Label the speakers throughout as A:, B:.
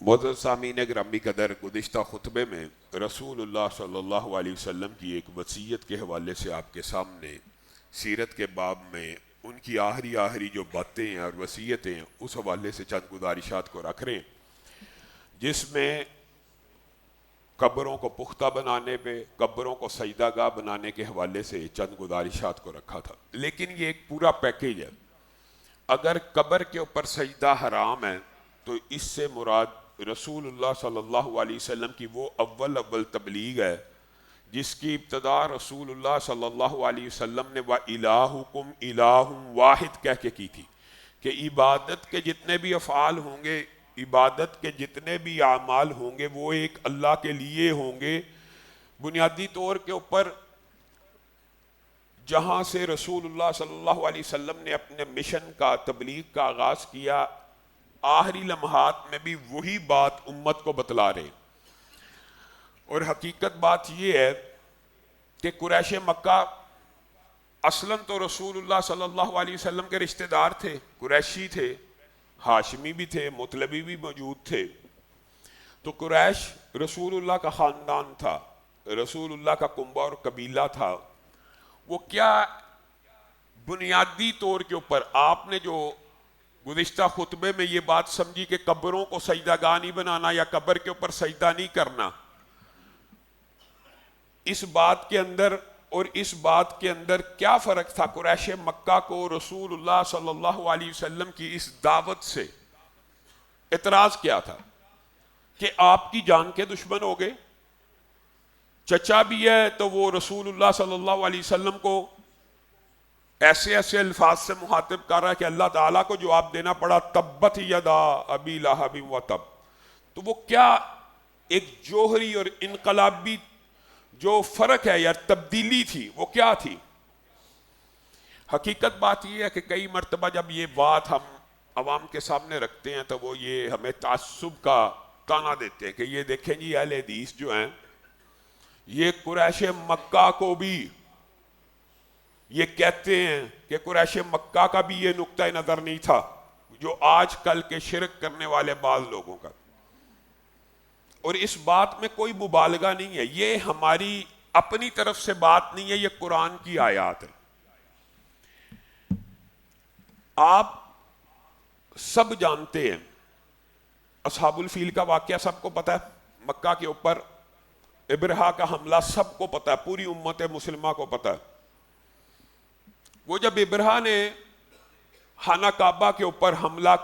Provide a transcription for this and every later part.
A: معزز سامعین گرامی قدر، گزشتہ خطبے میں رسول صلی اللہ علیہ وسلم کی ایک وصیت کے حوالے سے آپ کے سامنے سیرت کے باب میں ان کی آخری جو باتیں ہیں اور وصیتیں ہیں اس حوالے سے چند گزارشات کو رکھ رہے ہیں، جس میں قبروں کو پختہ بنانے پہ، قبروں کو سجدہ گاہ بنانے کے حوالے سے چند گزارشات کو رکھا تھا۔ لیکن یہ ایک پورا پیکیج ہے۔ اگر قبر کے اوپر سجدہ حرام ہے تو اس سے مراد رسول اللہ صلی اللہ علیہ وسلم کی وہ اول تبلیغ ہے جس کی ابتدا رسول اللہ صلی اللہ علیہ وسلم نے وَإِلَٰهُكُمْ إِلَٰهٌ واحد کہہ کے کی تھی کہ عبادت کے جتنے بھی افعال ہوں گے، عبادت کے جتنے بھی اعمال ہوں گے وہ ایک اللہ کے لیے ہوں گے۔ بنیادی طور کے اوپر جہاں سے رسول اللہ صلی اللہ علیہ وسلم نے اپنے مشن کا، تبلیغ کا آغاز کیا، آخری لمحات میں بھی وہی بات امت کو بتلا رہے۔ اور حقیقت بات یہ ہے کہ قریش مکہ اصلاً تو رسول اللہ صلی اللہ علیہ وسلم کے رشتہ دار تھے، قریشی تھے، ہاشمی بھی تھے، مطلبی بھی موجود تھے۔ تو قریش رسول اللہ کا خاندان تھا، رسول اللہ کا کنبہ اور قبیلہ تھا۔ وہ کیا بنیادی طور کے اوپر آپ نے جو گزشتہ خطبے میں یہ بات سمجھی کہ قبروں کو سجدہ گاہ نہیں بنانا یا قبر کے اوپر سجدہ نہیں کرنا، اس بات کے اندر اور اس بات کے اندر کیا فرق تھا؟ قریش مکہ کو رسول اللہ صلی اللہ علیہ وسلم کی اس دعوت سے اعتراض کیا تھا کہ آپ کی جان کے دشمن ہو گئے، چچا بھی ہے تو وہ رسول اللہ صلی اللہ علیہ وسلم کو ایسے الفاظ سے مخاطب کر رہا ہے کہ اللہ تعالیٰ کو جواب دینا پڑا تبت یدا ابی لہب و تب۔ تو وہ کیا ایک جوہری اور انقلابی جو فرق ہے یا تبدیلی تھی، وہ کیا تھی؟ حقیقت بات یہ ہے کہ کئی مرتبہ جب یہ بات ہم عوام کے سامنے رکھتے ہیں تو وہ یہ ہمیں تعصب کا تانا دیتے ہیں کہ یہ دیکھیں جی اہل حدیث جو ہیں یہ قریش مکہ کو بھی یہ کہتے ہیں کہ قریش مکہ کا بھی یہ نقطہ نظر نہیں تھا جو آج کل کے شرک کرنے والے بعض لوگوں کا۔ اور اس بات میں کوئی مبالغہ نہیں ہے، یہ ہماری اپنی طرف سے بات نہیں ہے، یہ قرآن کی آیات ہے۔ آپ سب جانتے ہیں، اصحاب الفیل کا واقعہ سب کو پتہ ہے، مکہ کے اوپر ابرہا کا حملہ سب کو پتہ ہے، پوری امت مسلمہ کو پتہ ہے۔ وہ جب ابرہا نے خانہ کعبہ کے اوپر حملہ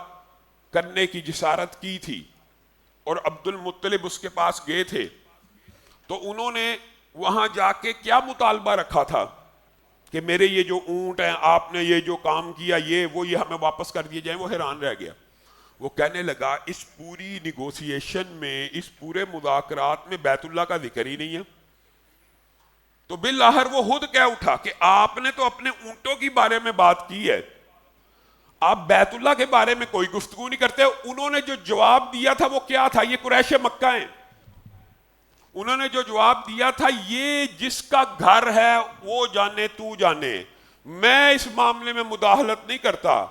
A: کرنے کی جسارت کی تھی اور عبد المطلب اس کے پاس گئے تھے تو انہوں نے وہاں جا کے کیا مطالبہ رکھا تھا کہ میرے یہ جو اونٹ ہیں، آپ نے یہ جو کام کیا یہ ہمیں واپس کر دیے جائیں۔ وہ حیران رہ گیا، وہ کہنے لگا اس پوری نیگوسیشن میں، اس پورے مذاکرات میں بیت اللہ کا ذکر ہی نہیں ہے۔ تو بالآخر وہ خود کہہ اٹھا کہ آپ نے تو اپنے اونٹوں کی بارے میں بات کی ہے، آپ بیت اللہ کے بارے میں کوئی گفتگو نہیں کرتے۔ انہوں نے جو جواب دیا تھا وہ کیا تھا؟ یہ قریش مکہ ہیں، انہوں نے جو جواب دیا تھا یہ جس کا گھر ہے وہ جانے تو جانے، میں اس معاملے میں مداخلت نہیں کرتا،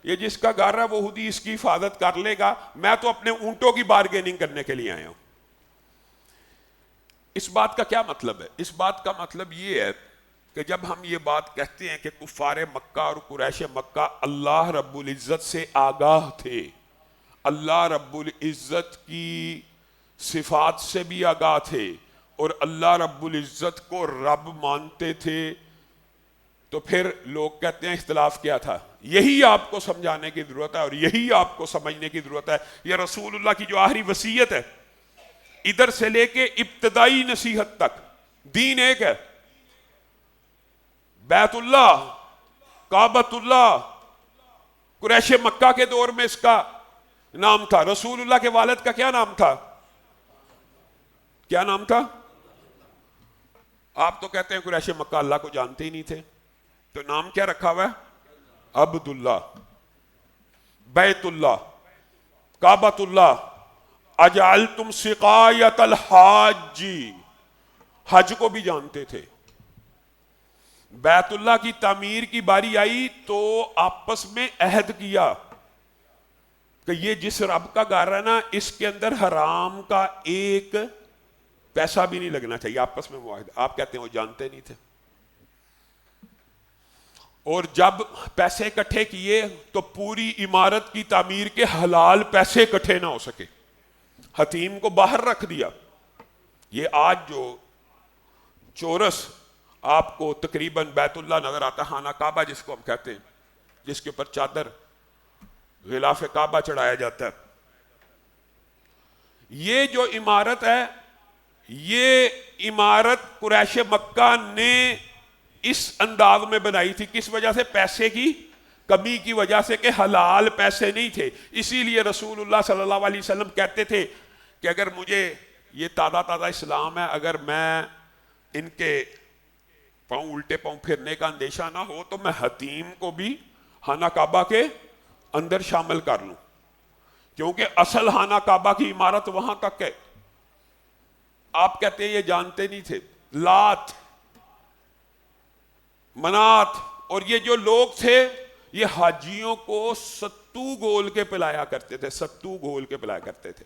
A: یہ جس کا گھر ہے وہ خود ہی اس کی حفاظت کر لے گا، میں تو اپنے اونٹوں کی بارگیننگ کرنے کے لیے آیا ہوں۔ اس بات کا کیا مطلب ہے؟ اس بات کا مطلب یہ ہے کہ جب ہم یہ بات کہتے ہیں کہ کفار مکہ اور قریش مکہ اللہ رب العزت سے آگاہ تھے، اللہ رب العزت کی صفات سے بھی آگاہ تھے اور اللہ رب العزت کو رب مانتے تھے، تو پھر لوگ کہتے ہیں اختلاف کیا تھا؟ یہی آپ کو سمجھانے کی ضرورت ہے اور یہی آپ کو سمجھنے کی ضرورت ہے۔ یہ رسول اللہ کی جو آخری وصیت ہے، ادھر سے لے کے ابتدائی نصیحت تک دین ایک ہے۔ بیت اللہ، کعبۃ اللہ، قریش مکہ کے دور میں اس کا نام تھا۔ رسول اللہ کے والد کا کیا نام تھا؟ کیا نام تھا؟ آپ تو کہتے ہیں قریش مکہ اللہ کو جانتے ہی نہیں تھے، تو نام کیا رکھا ہوا ہے؟ عبداللہ، بیت اللہ، کعبۃ اللہ۔ اجعلتم سقایۃ الحاج، حج کو بھی جانتے تھے۔ بیت اللہ کی تعمیر کی باری آئی تو آپس میں عہد کیا کہ یہ جس رب کا گھر ہے نا، اس کے اندر حرام کا ایک پیسہ بھی نہیں لگنا چاہیے. آپس میں معاہدہ. آپ کہتے ہیں وہ جانتے نہیں تھے. اور جب پیسے اکٹھے کیے تو پوری عمارت کی تعمیر کے حلال پیسے اکٹھے نہ ہو سکے، حتیم کو باہر رکھ دیا. یہ آج جو چورس آپ کو تقریباً بیت اللہ نظر آتا ہے، خانہ کعبہ جس کو ہم کہتے ہیں، جس کے اوپر چادر غلاف کعبہ چڑھایا جاتا ہے، یہ جو عمارت ہے، یہ عمارت قریش مکہ نے اس انداز میں بنائی تھی. کس وجہ سے؟ پیسے کی کمی کی وجہ سے، کہ حلال پیسے نہیں تھے. اسی لیے رسول اللہ صلی اللہ علیہ وسلم کہتے تھے کہ اگر مجھے یہ تازہ تازہ اسلام ہے، اگر میں ان کے پاؤں الٹے پاؤں پھرنے کا اندیشہ نہ ہو تو میں حتیم کو بھی خانہ کعبہ کے اندر شامل کر لوں، کیونکہ اصل خانہ کعبہ کی عمارت وہاں تک ہے. آپ کہتے ہیں یہ جانتے نہیں تھے. لات، منات اور یہ جو لوگ تھے، یہ حاجیوں کو ستو گول کے پلایا کرتے تھے، ستو گول کے پلایا کرتے تھے.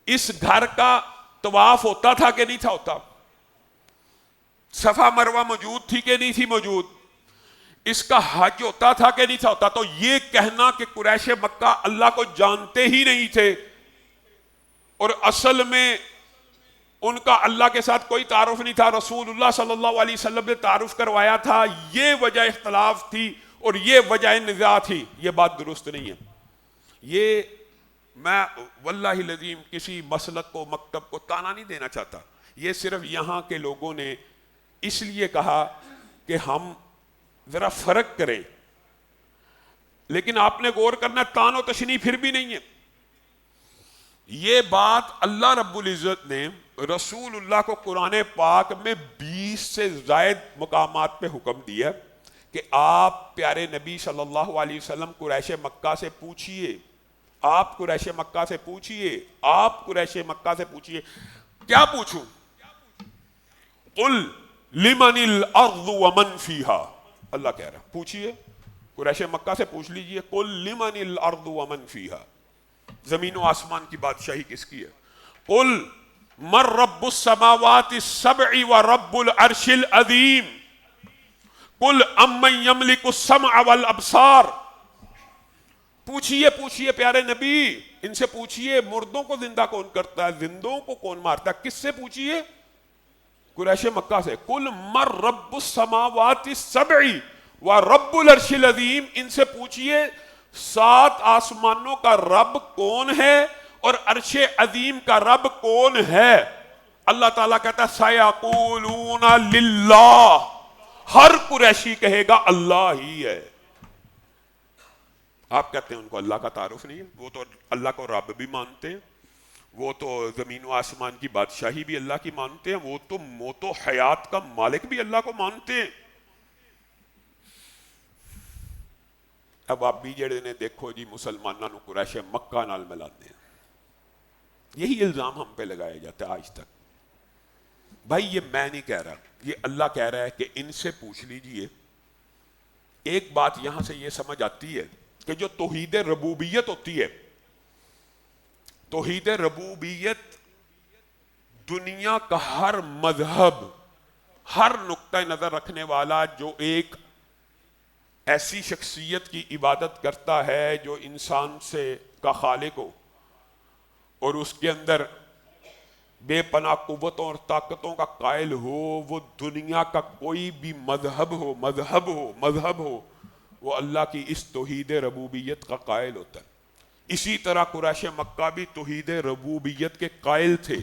A: اس گھر کا طواف ہوتا تھا کہ نہیں تھا ہوتا؟ صفا مروہ موجود تھی کہ نہیں تھی موجود؟ اس کا حج ہوتا تھا کہ نہیں تھا ہوتا؟ تو یہ کہنا کہ قریش مکہ اللہ کو جانتے ہی نہیں تھے اور اصل میں ان کا اللہ کے ساتھ کوئی تعارف نہیں تھا، رسول اللہ صلی اللہ علیہ وسلم نے تعارف کروایا تھا، یہ وجہ اختلاف تھی اور یہ وجہ نزاع تھی. یہ بات درست نہیں ہے. یہ میں واللہ العظیم کسی مسلک کو، مکتب کو تانا نہیں دینا چاہتا. یہ صرف یہاں کے لوگوں نے اس لیے کہا کہ ہم ذرا فرق کریں، لیکن آپ نے غور کرنا، تان و تشنیع پھر بھی نہیں ہے. یہ بات اللہ رب العزت نے رسول اللہ کو قرآن پاک میں 20 سے زائد مقامات پہ حکم دیا کہ آپ پیارے نبی صلی اللہ علیہ وسلم قریش مکہ سے پوچھئے، آپ قریش مکہ سے پوچھئے، آپ قریش مکہ سے پوچھئے. کیا پوچھوں؟ قل لمن الارض ومن فیہا. اللہ کہہ رہا پوچھئے، قریش مکہ سے پوچھ لیجئے، قل لمن الارض ومن فیہا، زمین و آسمان کی بادشاہی کس کی ہے؟ قل من رب السماوات السبع ورب العرش العظیم قل امن یملک السمع والابصار. پوچھئے پیارے نبی، ان سے پوچھئے مردوں کو زندہ کون کرتا ہے، زندوں کو کون مارتا ہے. کس سے پوچھئے؟ قریش مکہ سے. قل من رب السماوات السبع ورب العرش العظیم، ان سے پوچھئے 7 آسمانوں کا رب کون ہے اور عرش عظیم کا رب کون ہے. اللہ تعالیٰ کہتا ہے سَيَقُولُونَ لِلَّهِ، ہر قریشی کہے گا اللہ ہی ہے. آپ کہتے ہیں ان کو اللہ کا تعارف نہیں ہے، وہ تو اللہ کو رب بھی مانتے ہیں، وہ تو زمین و آسمان کی بادشاہی بھی اللہ کی مانتے ہیں، وہ تو موت و حیات کا مالک بھی اللہ کو مانتے ہیں. اب آپ بھی جڑے نے دیکھو جی مسلمانوں کو قریش مکہ نال ملاتے ہیں. یہی الزام ہم پہ لگایا جاتا ہے آج تک. بھائی یہ میں نہیں کہہ رہا، یہ اللہ کہہ رہا ہے کہ ان سے پوچھ لیجئے. ایک بات یہاں سے یہ سمجھ آتی ہے کہ جو توحید ربوبیت ہوتی ہے، توحید ربوبیت دنیا کا ہر مذہب، ہر نقطہ نظر رکھنے والا جو ایک ایسی شخصیت کی عبادت کرتا ہے جو انسان سے کا خالق ہو اور اس کے اندر بے پناہ قوتوں اور طاقتوں کا قائل ہو، وہ دنیا کا کوئی بھی مذہب ہو وہ اللہ کی اس توحید ربوبیت کا قائل ہوتا ہے. اسی طرح قریش مکہ بھی توحید ربوبیت کے قائل تھے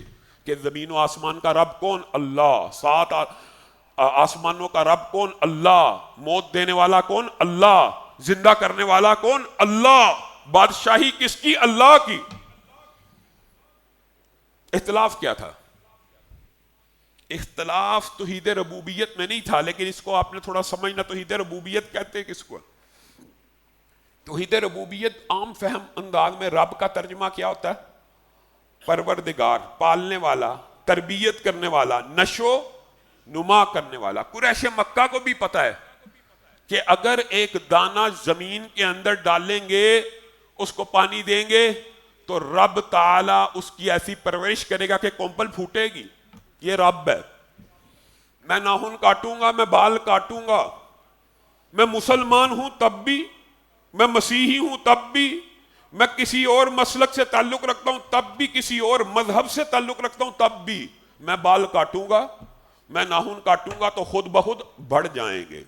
A: کہ زمین و آسمان کا رب کون؟ اللہ. 7 آسمانوں کا رب کون؟ اللہ. موت دینے والا کون؟ اللہ. زندہ کرنے والا کون؟ اللہ. بادشاہی کس کی؟ اللہ کی. اختلاف کیا تھا؟ اختلاف توحید ربوبیت میں نہیں تھا، لیکن اس کو آپ نے تھوڑا سمجھنا. توحید ربوبیت کہتے ہیں کس کو؟ توحید ربوبیت عام فہم انداز میں رب کا ترجمہ کیا ہوتا ہے؟ پروردگار، پالنے والا، تربیت کرنے والا، نشو نما کرنے والا. قریش مکہ کو بھی پتا ہے کہ اگر ایک دانہ زمین کے اندر ڈالیں گے اس کو پانی دیں گے تو رب تعالی اس کی ایسی پرورش کرے گا کہ کمپل پھوٹے گی. یہ رب ہے. میں ناخن کاٹوں گا, میں بال کاٹوں گا, میں مسلمان ہوں تب بھی, میں مسیحی ہوں تب بھی, میں کسی اور مسلک سے تعلق رکھتا ہوں تب بھی, کسی اور مذہب سے تعلق رکھتا ہوں تب بھی, میں بال کاٹوں گا, میں ناخن کاٹوں گا تو خود بخود بڑھ جائیں گے.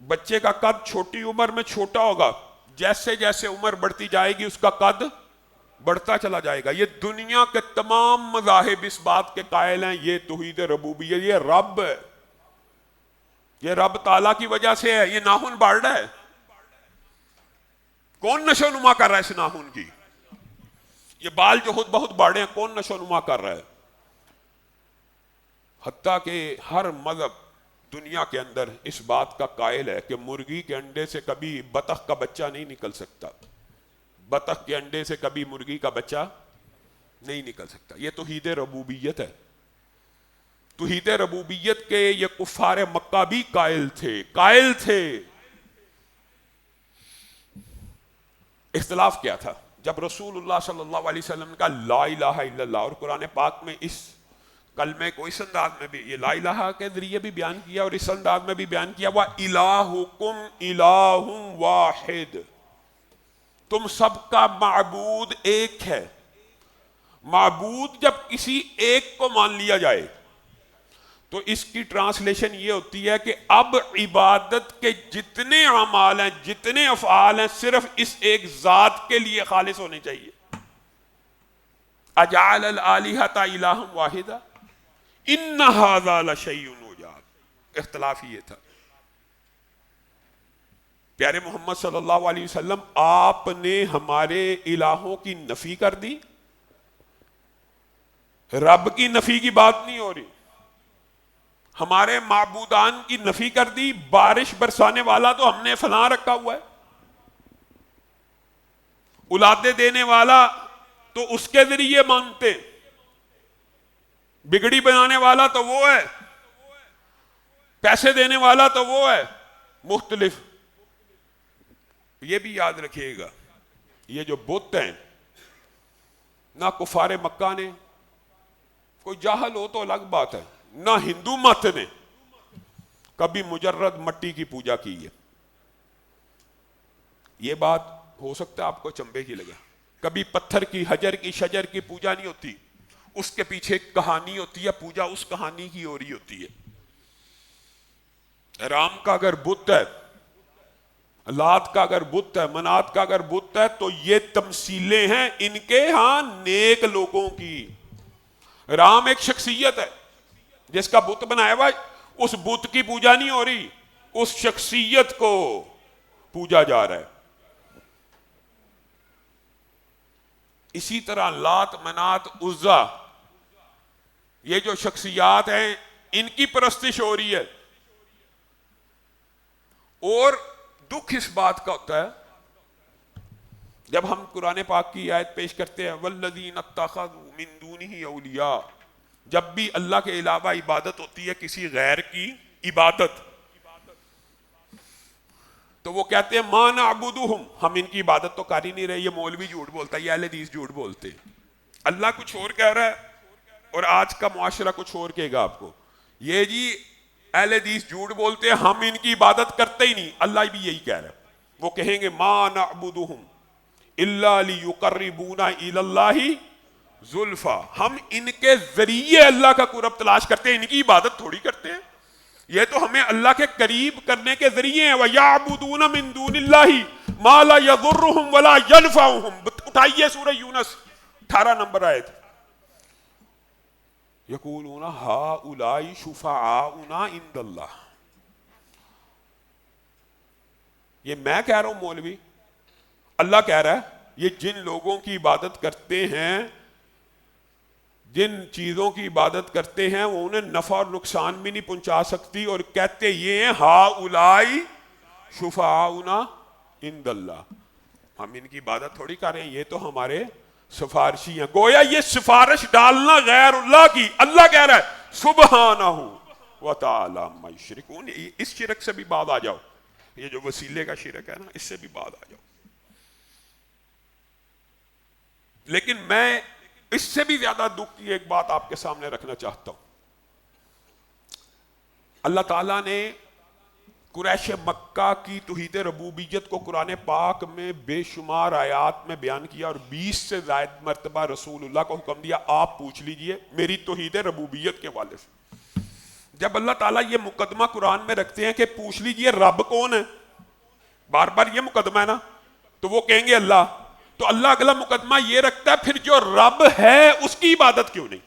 A: بچے کا قد چھوٹی عمر میں چھوٹا ہوگا, جیسے جیسے عمر بڑھتی جائے گی اس کا قد بڑھتا چلا جائے گا. یہ دنیا کے تمام مذاہب اس بات کے قائل ہیں یہ توحید ربوبیت, یہ رب ہے, یہ رب تعالیٰ کی وجہ سے ہے. یہ ناخن بڑھ رہا ہے, کون نشو نما کر رہا ہے اس ناخن کی؟ یہ بال جو خود بہت بڑھے ہیں کون نشو نما کر رہا ہے؟ حتیٰ کہ ہر مذہب دنیا کے اندر اس بات کا قائل ہے کہ مرغی کے انڈے سے کبھی بطخ کا بچہ نہیں نکل سکتا, بطخ کے انڈے سے کبھی مرغی کا بچہ نہیں نکل سکتا. یہ توحید ربوبیت ہے. توحید ربوبیت کے یہ کفار مکہ بھی قائل تھے. اختلاف کیا تھا؟ جب رسول اللہ صلی اللہ علیہ وسلم کا لا الہ الا اللہ, اور قرآن پاک میں اس کلمے کو اس انداز میں بھی, یہ لا الہ کے ذریعے بھی بیان کیا اور اس انداز میں بھی بیان کیا, وَإِلَٰهُكُمْ إِلَٰهٌ وَاحِدٌ, تم سب کا معبود ایک ہے. معبود جب کسی ایک کو مان لیا جائے تو اس کی ٹرانسلیشن یہ ہوتی ہے کہ اب عبادت کے جتنے اعمال ہیں, جتنے افعال ہیں, صرف اس ایک ذات کے لیے خالص ہونے چاہیے. اجعل الآلہۃ الہا واحدا ان ھذا لشیء عجاب. اختلاف یہ تھا. پیارے محمد صلی اللہ علیہ وسلم آپ نے ہمارے الہوں کی نفی کر دی, رب کی نفی کی بات نہیں ہو رہی, ہمارے معبودان کی نفی کر دی. بارش برسانے والا تو ہم نے فلاں رکھا ہوا ہے, اولادیں دینے والا تو اس کے ذریعے مانگتے, بگڑی بنانے والا تو وہ ہے, پیسے دینے والا تو وہ ہے, مختلف. یہ بھی یاد رکھیے گا, یہ جو بت ہیں نہ کفار مکہ نے, کوئی جاہل ہو تو الگ بات ہے, نہ ہندو مت نے کبھی مجرد مٹی کی پوجا کی ہے. یہ بات ہو سکتا ہے آپ کو چمبے کی لگے. کبھی پتھر کی, حجر کی, شجر کی پوجا نہیں ہوتی, اس کے پیچھے ایک کہانی ہوتی ہے, پوجا اس کہانی کی ہو رہی ہوتی ہے. رام کا اگر بت ہے, لات کا اگر بت ہے, منات کا اگر بت ہے, تو یہ تمثیلیں ہیں ان کے ہاں نیک لوگوں کی. رام ایک شخصیت ہے جس کا بت بنایا ہوا, اس بت کی پوجا نہیں ہو رہی, اس شخصیت کو پوجا جا رہا ہے. اسی طرح لات, منات, عزا, یہ جو شخصیات ہیں ان کی پرستش ہو رہی ہے. اور دکھ اس بات کا ہوتا ہے جب ہم قرآن پاک کی آیت پیش کرتے ہیں والذین اتخذوا من دونہ اولیاء, جب بھی اللہ کے علاوہ عبادت ہوتی ہے کسی غیر کی عبادت, تو وہ کہتے ہیں ما نعبدہم, ہم ان کی عبادت تو کر ہی نہیں رہے, یہ مولوی جھوٹ بولتا ہے, یہ اہل حدیث جھوٹ بولتے ہیں. اللہ کچھ اور کہہ رہا ہے اور آج کا معاشرہ کچھ اور کہے گا آپ کو. یہ جی اہل حدیث جھوٹ بولتے ہیں, ہم ان کی عبادت کرتے ہی نہیں, اللہ بھی یہی کہہ رہا ہے. وہ کہیں گے ما نعبدہم الا لیقربونا الی اللہ زلفا, ہم ان کے ذریعے اللہ کا قرب تلاش کرتے ہیں, ان کی عبادت تھوڑی کرتے ہیں. یہ تو ہمیں اللہ کے قریب کرنے کے ذریعے ہیں. وَيَعْبُدُونَ مِن دُونِ اللَّهِ مَا لَا يَضُرُّهُمْ وَلَا يَنْفَعُهُمْ. اٹھائیے سورہ یونس 18 نمبر آیت. يَقُولُونَ هَؤُلَاءِ شُفَعَاؤُنَا عِندَ اللَّهِ. یہ میں کہہ رہا ہوں مولوی, اللہ کہہ رہا ہے یہ جن لوگوں کی عبادت کرتے ہیں, جن چیزوں کی عبادت کرتے ہیں وہ انہیں نفع اور نقصان بھی نہیں پہنچا سکتی, اور کہتے یہ ہیں ہؤلاء شفعاؤنا عند اللہ, ہم ان کی عبادت تھوڑی کر رہے ہیں, یہ تو ہمارے سفارشی ہیں. گویا یہ سفارش ڈالنا غیر اللہ کی, اللہ کہہ رہا ہے سبحانہ وتعالی عما یشرکون. اس شرک سے بھی بعد آ جاؤ, یہ جو وسیلے کا شرک ہے نا, اس سے بھی بعد آ جاؤ. لیکن میں اس سے بھی زیادہ دکھ کی ایک بات آپ کے سامنے رکھنا چاہتا ہوں. اللہ تعالیٰ نے قریش مکہ کی توحید ربوبیت کو قرآن پاک میں بے شمار آیات میں بیان کیا، اور 20 سے زائد مرتبہ رسول اللہ کو حکم دیا آپ پوچھ لیجئے میری توحید ربوبیت کے حوالے سے. جب اللہ تعالیٰ یہ مقدمہ قرآن میں رکھتے ہیں کہ پوچھ لیجئے رب کون ہے، بار بار یہ مقدمہ ہے نا، تو وہ کہیں گے اللہ. تو اللہ اگلا مقدمہ یہ رکھتا ہے پھر جو رب ہے اس کی عبادت کیوں نہیں؟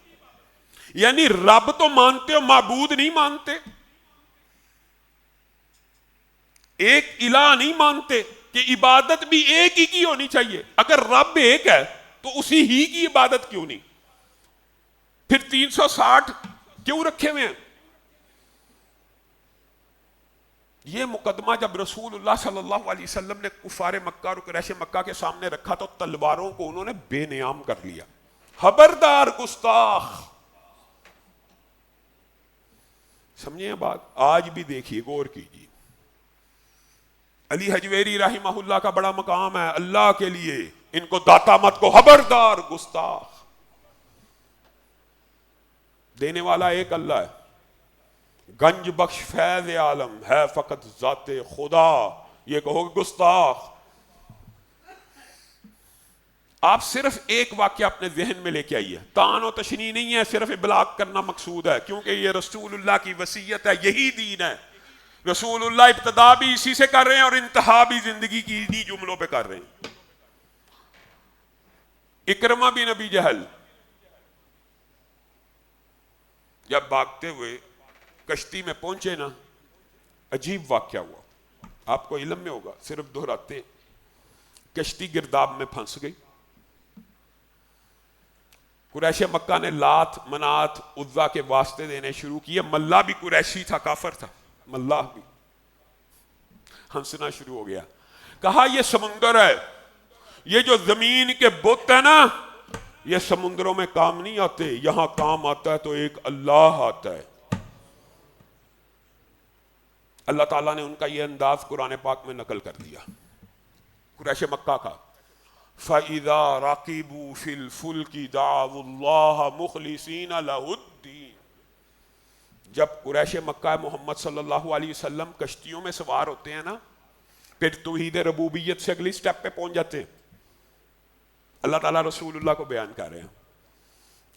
A: یعنی رب تو مانتے ہو، معبود نہیں مانتے، ایک الہ نہیں مانتے کہ عبادت بھی ایک ہی کی ہونی چاہیے. اگر رب ایک ہے تو اسی ہی کی عبادت کیوں نہیں؟ پھر 360 کیوں رکھے ہوئے ہیں؟ یہ مقدمہ جب رسول اللہ صلی اللہ علیہ وسلم نے کفار مکہ اور قریش مکہ کے سامنے رکھا تو تلواروں کو انہوں نے بے نیام کر لیا. خبردار گستاخ. سمجھیں بات؟ آج بھی دیکھیے، غور کیجیے. علی حجویری رحمہ اللہ کا بڑا مقام ہے، اللہ کے لیے ان کو داتا مت کو، خبردار گستاخ. دینے والا ایک اللہ ہے، گنج بخش فیض عالم ہے فقط ذات خدا. یہ کہو گے گستاخ. آپ صرف ایک واقعہ اپنے ذہن میں لے کے آئیے، تان و تشنیع نہیں ہے، صرف ابلاغ کرنا مقصود ہے، کیونکہ یہ رسول اللہ کی وصیت ہے، یہی دین ہے. رسول اللہ ابتدا بھی اسی سے کر رہے ہیں اور انتہا بھی زندگی کی انہی جملوں پہ کر رہے ہیں. اکرمہ بن ابی جہل جب بھاگتے ہوئے کشتی میں پہنچے نا، عجیب واقعہ ہوا، آپ کو علم میں ہوگا، صرف دہراتے ہیں. کشتی گرداب میں پھنس گئی. قریش مکہ نے لات منات عزا کے واسطے دینے شروع کیے. ملا بھی قریشی تھا، کافر تھا، ملا بھی ہنسنا شروع ہو گیا. کہا یہ سمندر ہے، یہ جو زمین کے بت ہے نا، یہ سمندروں میں کام نہیں آتے، یہاں کام آتا ہے تو ایک اللہ آتا ہے. اللہ تعالیٰ نے ان کا یہ انداز قرآن پاک میں نقل کر دیا قریش مکہ کا. فَإِذَا رَقِبُوا فِي الْفُلْكِ دَعَوُا اللَّهَ مُخْلِصِينَ لَهُ الدِّينَ. جب قریش مکہ محمد صلی اللہ علیہ وسلم کشتیوں میں سوار ہوتے ہیں نا، پھر توحید ربوبیت سے اگلی سٹیپ پہ پہنچ جاتے ہیں. اللہ تعالیٰ رسول اللہ کو بیان کر رہے ہیں،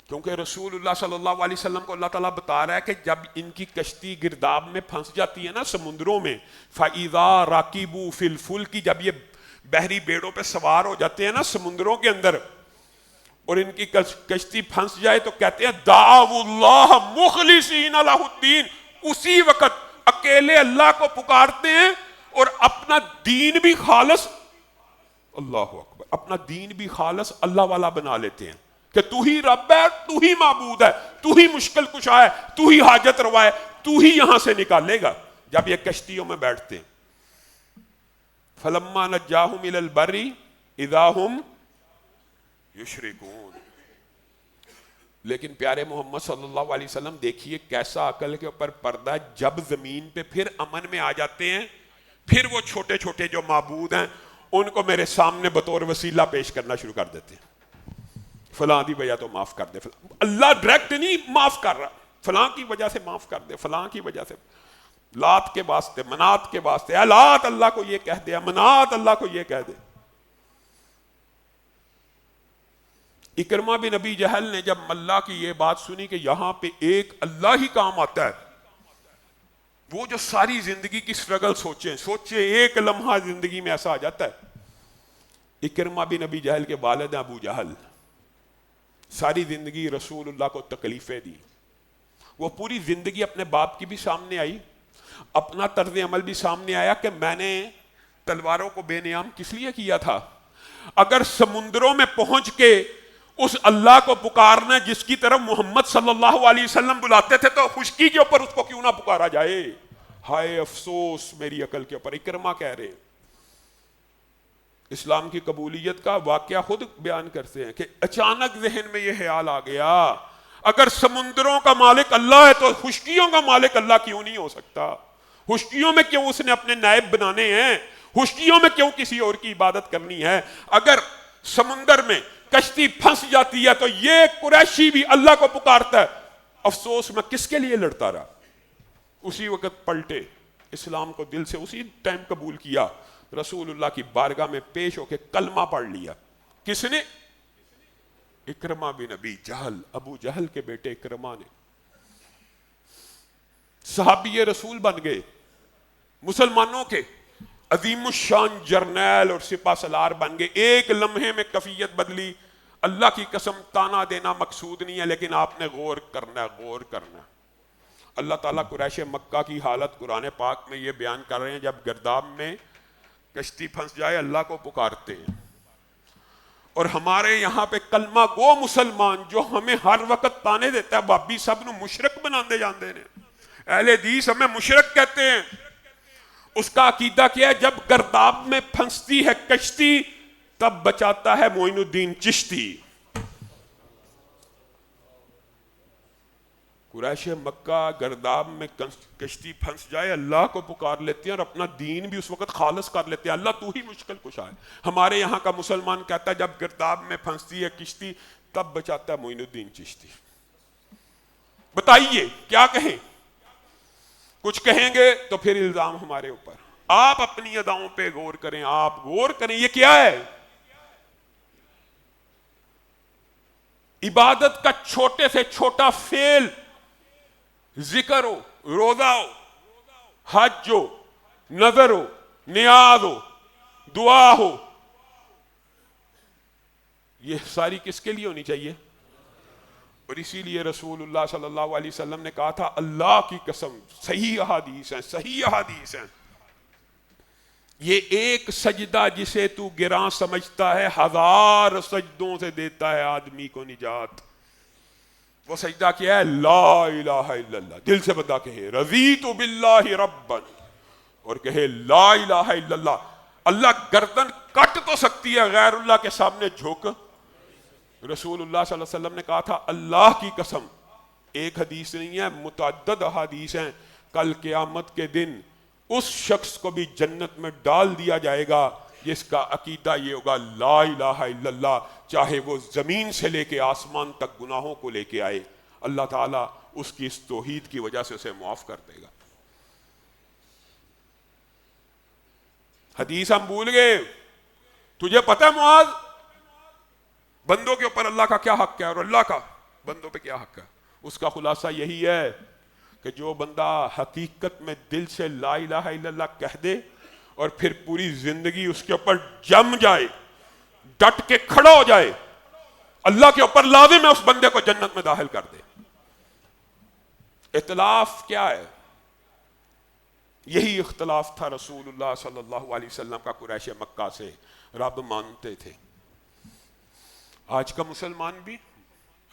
A: کیونکہ رسول اللہ صلی اللہ علیہ وسلم کو اللہ تعالیٰ بتا رہا ہے کہ جب ان کی کشتی گرداب میں پھنس جاتی ہے نا سمندروں میں، فَإِذَا رَقِبُوا فِي الْفُلْكِ، جب یہ بحری بیڑوں پہ سوار ہو جاتے ہیں نا سمندروں کے اندر، اور ان کی کشتی پھنس جائے تو کہتے ہیں دعوا اللہ مخلصین لہ الدین. اسی وقت اکیلے اللہ کو پکارتے ہیں اور اپنا دین بھی خالص، اللہ اکبر، اپنا دین بھی خالص اللہ والا بنا لیتے ہیں کہ تو ہی رب ہے، تو ہی معبود ہے، تو ہی مشکل کشا ہے، تو ہی حاجت روا ہے، تو ہی یہاں سے نکالے گا. جب یہ کشتیوں میں بیٹھتے ہیں، فَلَمَّا نَجَّاهُمْ إِلَى الْبَرِّ إِذَا هُمْ یشرکون. لیکن پیارے محمد صلی اللہ علیہ وسلم دیکھیے کیسا عقل کے اوپر پردہ ہے. جب زمین پہ پھر امن میں آ جاتے ہیں، پھر وہ چھوٹے چھوٹے جو معبود ہیں ان کو میرے سامنے بطور وسیلہ پیش کرنا شروع کر دیتے ہیں. فلاں دی وجہ تو معاف کر دے. اللہ ڈائریکٹ نہیں معاف کر رہا، فلاں کی وجہ سے معاف کر دے، فلاں کی وجہ سے، لات کے واسطے، منات کے واسطے، لات اللہ کو یہ کہہ دے، منات اللہ کو یہ کہہ دے. اکرمہ بن ابی جہل نے جب ملا کی یہ بات سنی کہ یہاں پہ ایک اللہ ہی کام آتا ہے، وہ جو ساری زندگی کی سٹرگل سوچے ایک لمحہ زندگی میں ایسا آ جاتا ہے. اکرمہ بن ابی جہل کے والد ابو جہل ساری زندگی رسول اللہ کو تکلیفیں دی. وہ پوری زندگی اپنے باپ کی بھی سامنے آئی، اپنا طرز عمل بھی سامنے آیا کہ میں نے تلواروں کو بے نیام کس لیے کیا تھا. اگر سمندروں میں پہنچ کے اس اللہ کو پکارنا جس کی طرف محمد صلی اللہ علیہ وسلم بلاتے تھے تو خشکی کے اوپر اس کو کیوں نہ پکارا جائے. ہائے افسوس میری عقل کے اوپر. اکرمہ کہہ رہے ہیں، اسلام کی قبولیت کا واقعہ خود بیان کرتے ہیں کہ اچانک ذہن میں یہ خیال آ گیا اگر سمندروں کا مالک اللہ ہے تو خشکیوں کا مالک اللہ کیوں نہیں ہو سکتا. خشکیوں میں کیوں اس نے اپنے نائب بنانے ہیں، خشکیوں میں کیوں کسی اور کی عبادت کرنی ہے. اگر سمندر میں کشتی پھنس جاتی ہے تو یہ قریشی بھی اللہ کو پکارتا ہے، افسوس میں کس کے لیے لڑتا رہا. اسی وقت پلٹے، اسلام کو دل سے اسی ٹائم قبول کیا، رسول اللہ کی بارگاہ میں پیش ہو کے کلمہ پڑھ لیا. کس نے؟ اکرمہ بن ابی جہل، ابو جہل کے بیٹے اکرمہ نے. صحابی رسول بن گئے، مسلمانوں کے عظیم الشان جرنیل اور سپہ سالار بن گئے. ایک لمحے میں کفیت بدلی. اللہ کی قسم تانا دینا مقصود نہیں ہے، لیکن آپ نے غور کرنا ہے، غور کرنا ہے. اللہ تعالیٰ قریش مکہ کی حالت قرآن پاک میں یہ بیان کر رہے ہیں، جب گرداب میں کشتی پھنس جائے اللہ کو پکارتے ہیں. اور ہمارے یہاں پہ کلمہ گو مسلمان جو ہمیں ہر وقت تانے دیتا ہے، بابی سب نو مشرک بنا دے جاندے نے، اہل حدیث ہمیں مشرک کہتے ہیں. اس کا عقیدہ کیا ہے؟ جب گرداب میں پھنستی ہے کشتی تب بچاتا ہے معین الدین چشتی. قریش مکہ گرداب میں کشتی پھنس جائے اللہ کو پکار لیتے ہیں اور اپنا دین بھی اس وقت خالص کر لیتے ہیں، اللہ تو ہی مشکل کشا ہے. ہمارے یہاں کا مسلمان کہتا ہے جب گرداب میں پھنستی ہے کشتی تب بچاتا ہے معین الدین چشتی. بتائیے کیا کہیں؟ کچھ کہیں گے تو پھر الزام ہمارے اوپر. آپ اپنی اداؤں پہ غور کریں، آپ غور کریں یہ کیا ہے؟ عبادت کا چھوٹے سے چھوٹا فعل، ذکر ہو، روزہ ہو، حج ہو، نظر ہو، نیاز ہو، دعا ہو، یہ ساری کس کے لیے ہونی چاہیے؟ اور اسی لیے رسول اللہ صلی اللہ علیہ وسلم نے کہا تھا اللہ کی قسم، صحیح احادیث ہیں، صحیح احادیث ہیں، یہ ایک سجدہ جسے تو گراں سمجھتا ہے 1000 سجدوں سے دیتا ہے آدمی کو نجات. وہ سجدہ کیا ہے؟ لا الہ الا اللہ. دل سے بندہ کہے رضیت باللہ ربا اور کہے لا الہ الا اللہ. اللہ گردن کٹ تو سکتی ہے، غیر اللہ کے سامنے جھک. رسول اللہ صلی اللہ علیہ وسلم نے کہا تھا اللہ کی قسم، ایک حدیث نہیں ہے متعدد احادیث ہیں، کل قیامت کے دن اس شخص کو بھی جنت میں ڈال دیا جائے گا جس کا عقیدہ یہ ہوگا لا الہ الا اللہ، چاہے وہ زمین سے لے کے آسمان تک گناہوں کو لے کے آئے، اللہ تعالیٰ اس کی اس توحید کی وجہ سے اسے معاف کر دے گا. حدیث ہم بھول گئے. تجھے پتہ ہے معاذ بندوں کے اوپر اللہ کا کیا حق ہے اور اللہ کا بندوں پہ کیا حق ہے؟ اس کا خلاصہ یہی ہے کہ جو بندہ حقیقت میں دل سے لا الہ الا اللہ کہہ دے اور پھر پوری زندگی اس کے اوپر جم جائے، ڈٹ کے کھڑا ہو جائے، اللہ کے اوپر لازم ہے اس بندے کو جنت میں داخل کر دے. اختلاف کیا ہے؟ یہی اختلاف تھا رسول اللہ صلی اللہ علیہ وسلم کا قریش مکہ سے. رب مانتے تھے. آج کا مسلمان بھی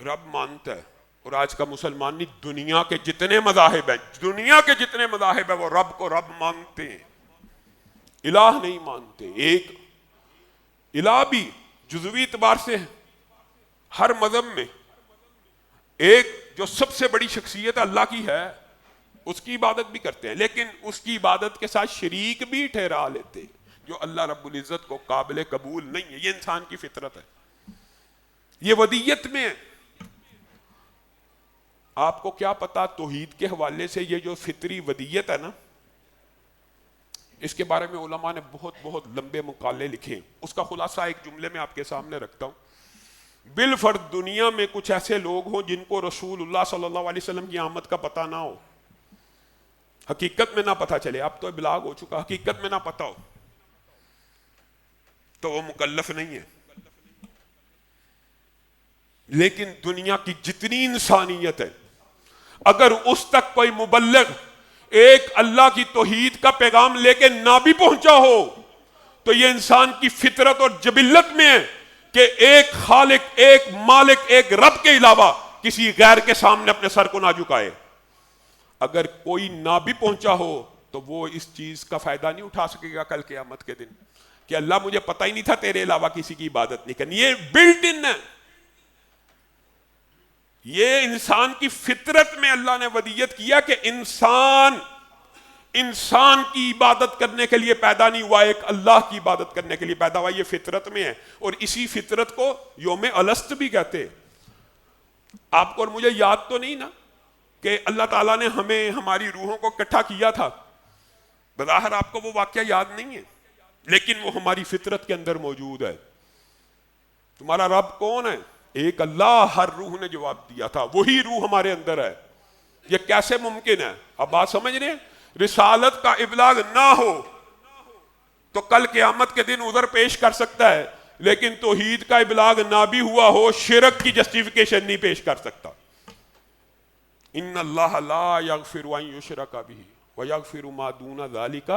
A: رب مانتا ہے، اور آج کا مسلمان نہیں، دنیا کے جتنے مذاہب ہیں، دنیا کے جتنے مذاہب ہیں وہ رب کو رب مانتے ہیں، الہ نہیں مانتے. ایک الہ بھی جزوی اعتبار سے ہے ہر مذہب میں. ایک جو سب سے بڑی شخصیت اللہ کی ہے اس کی عبادت بھی کرتے ہیں، لیکن اس کی عبادت کے ساتھ شریک بھی ٹھہرا لیتے جو اللہ رب العزت کو قابل قبول نہیں ہے. یہ انسان کی فطرت ہے، یہ ودیت میں ہے. آپ کو کیا پتا توحید کے حوالے سے یہ جو فطری ودیت ہے نا، اس کے بارے میں علماء نے بہت بہت لمبے مقالے لکھے. اس کا خلاصہ ایک جملے میں آپ کے سامنے رکھتا ہوں. بالفرض دنیا میں کچھ ایسے لوگ ہوں جن کو رسول اللہ صلی اللہ علیہ وسلم کی آمد کا پتہ نہ ہو، حقیقت میں نہ پتہ چلے، اب تو ابلاغ ہو چکا، حقیقت میں نہ پتہ ہو تو وہ مکلف نہیں ہے. لیکن دنیا کی جتنی انسانیت ہے، اگر اس تک کوئی مبلغ ایک اللہ کی توحید کا پیغام لے کے نہ بھی پہنچا ہو تو یہ انسان کی فطرت اور جبلت میں ہے کہ ایک خالق، ایک مالک، ایک رب کے علاوہ کسی غیر کے سامنے اپنے سر کو نہ جھکائے. اگر کوئی نہ بھی پہنچا ہو تو وہ اس چیز کا فائدہ نہیں اٹھا سکے گا کل قیامت کے دن کہ اللہ مجھے پتہ ہی نہیں تھا تیرے علاوہ کسی کی عبادت نہیں کرنی. یہ بلٹ ان ہے، یہ انسان کی فطرت میں اللہ نے ودیت کیا کہ انسان انسان کی عبادت کرنے کے لیے پیدا نہیں ہوا، ایک اللہ کی عبادت کرنے کے لیے پیدا ہوا. یہ فطرت میں ہے، اور اسی فطرت کو یوم الست بھی کہتے. آپ کو اور مجھے یاد تو نہیں نا کہ اللہ تعالیٰ نے ہمیں ہماری روحوں کو اکٹھا کیا تھا. بظاہر آپ کو وہ واقعہ یاد نہیں ہے، لیکن وہ ہماری فطرت کے اندر موجود ہے. تمہارا رب کون ہے؟ ایک اللہ. ہر روح نے جواب دیا تھا وہی روح ہمارے اندر ہے. یہ کیسے ممکن ہے؟ اب بات سمجھ رہے ہیں؟ رسالت کا ابلاغ نہ ہو تو کل قیامت کے دن عذر پیش کر سکتا ہے، لیکن توحید کا ابلاغ نہ بھی ہوا ہو شرک کی جسٹیفیکیشن نہیں پیش کر سکتا. ان اللہ لا یغفر ان یشرک بہ ویغفر ما دون ذلک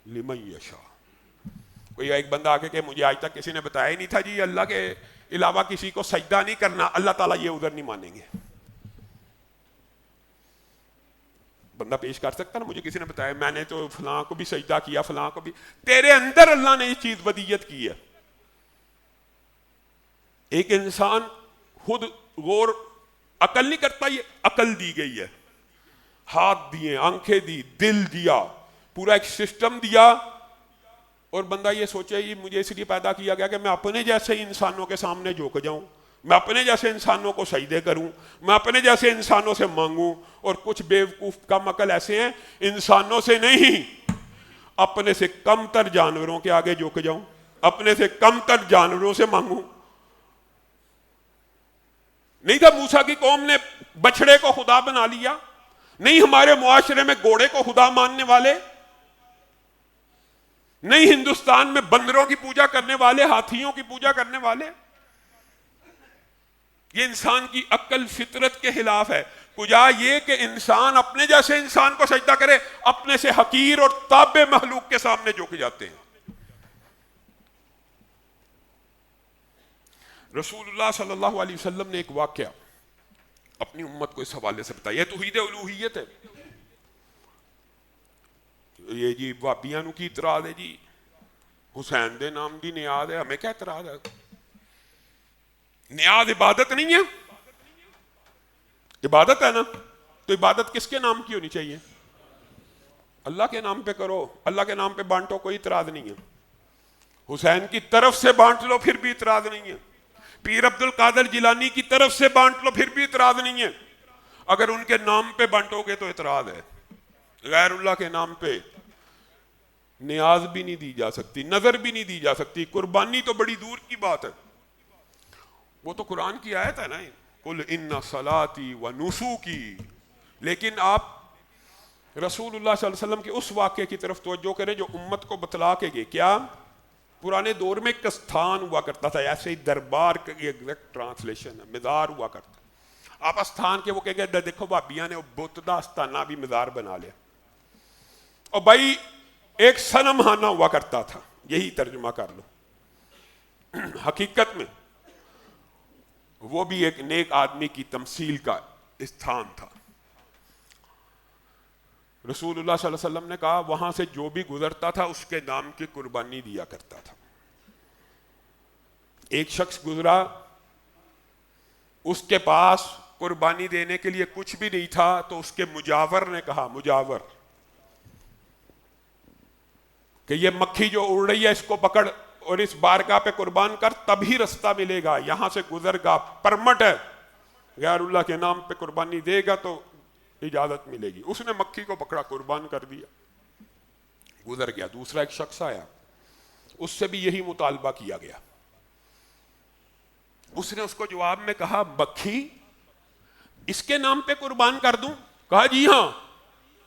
A: لمن یشاء. کوئی ایک بندہ آگے کہ مجھے آج تک کسی نے بتایا ہی نہیں تھا جی اللہ کے علاوہ کسی کو سجدہ نہیں کرنا، اللہ تعالیٰ یہ عذر نہیں مانیں گے. بندہ پیش کر سکتا نا، مجھے کسی نے بتایا میں نے تو فلاں کو بھی سجدہ کیا، فلاں کو بھی. تیرے اندر اللہ نے یہ چیز ودیت کی ہے. ایک انسان خود غور عقل نہیں کرتا، یہ عقل دی گئی ہے. ہاتھ دیے، آنکھیں دی، دل دیا، پورا ایک سسٹم دیا، اور بندہ یہ سوچے یہ مجھے اس لیے پیدا کیا گیا کہ میں اپنے جیسے انسانوں کے سامنے جھک جاؤں، میں اپنے جیسے انسانوں کو سجدے کروں، میں اپنے جیسے انسانوں سے مانگوں. اور کچھ بیوقوف کم عقل ایسے ہیں انسانوں سے نہیں، اپنے سے کم تر جانوروں کے آگے جھک جاؤں، اپنے سے کم تر جانوروں سے مانگوں. نہیں تھا موسیٰ کی قوم نے بچڑے کو خدا بنا لیا، نہیں ہمارے معاشرے میں گھوڑے کو خدا ماننے والے، نہیں ہندوستان میں بندروں کی پوجا کرنے والے، ہاتھیوں کی پوجا کرنے والے. یہ انسان کی عقل فطرت کے خلاف ہے. کجا یہ کہ انسان اپنے جیسے انسان کو سجدہ کرے، اپنے سے حقیر اور تابع مخلوق کے سامنے جھک جاتے ہیں. رسول اللہ صلی اللہ علیہ وسلم نے ایک واقعہ اپنی امت کو اس حوالے سے بتایا. یہ توحید الوہیت ہے. یہ جی وابیاں نو کی اعتراض ہے جی حسین دے نام دی نیاز ہے، ہمیں کیا اعتراض ہے؟ نیاز عبادت نہیں ہے؟ عبادت ہے نا، تو عبادت کس کے نام کی ہونی چاہیے؟ اللہ کے نام پہ کرو، اللہ کے نام پہ بانٹو، کوئی اعتراض نہیں ہے. حسین کی طرف سے بانٹ لو پھر بھی اعتراض نہیں ہے. پیر عبد القادر جیلانی کی طرف سے بانٹ لو پھر بھی اعتراض نہیں ہے. اگر ان کے نام پہ بانٹو گے تو اعتراض ہے. غیر اللہ کے نام پہ نیاز بھی نہیں دی جا سکتی، نظر بھی نہیں دی جا سکتی، قربانی تو بڑی دور کی بات ہے. وہ تو قرآن کی آیت ہے نا، قل ان صلاتی و نسوکی. لیکن آپ رسول اللہ صلی اللہ علیہ وسلم کے اس واقعے کی طرف توجہ کریں جو امت کو بتلا کے گئے. کیا پرانے دور میں ایک استھان ہوا کرتا تھا، ایسے ہی دربار کا ایگزیکٹ ٹرانسلیشن ہے، مزار ہوا کرتا. آپ استھان کے وہ کہ گئے دیکھو بھابیاں نے بت دا استانہ بھی مزار بنا لیا. اور بھائی ایک صنم خانہ ہوا کرتا تھا، یہی ترجمہ کر لو. حقیقت میں وہ بھی ایک نیک آدمی کی تمثیل کا استھان تھا. رسول اللہ صلی اللہ علیہ وسلم نے کہا وہاں سے جو بھی گزرتا تھا اس کے نام کی قربانی دیا کرتا تھا. ایک شخص گزرا، اس کے پاس قربانی دینے کے لیے کچھ بھی نہیں تھا، تو اس کے مجاور نے کہا، مجاور کہ یہ مکھی جو اڑ رہی ہے اس کو پکڑ اور اس بارگاہ پہ قربان کر، تبھی رستہ ملے گا، یہاں سے گزر گا، پرمٹ ہے، غیر اللہ کے نام پہ قربانی دے گا تو اجازت ملے گی. اس نے مکھی کو پکڑا، قربان کر دیا، گزر گیا. دوسرا ایک شخص آیا، اس سے بھی یہی مطالبہ کیا گیا. اس نے اس کو جواب میں کہا مکھی اس کے نام پہ قربان کر دوں؟ کہا جی ہاں.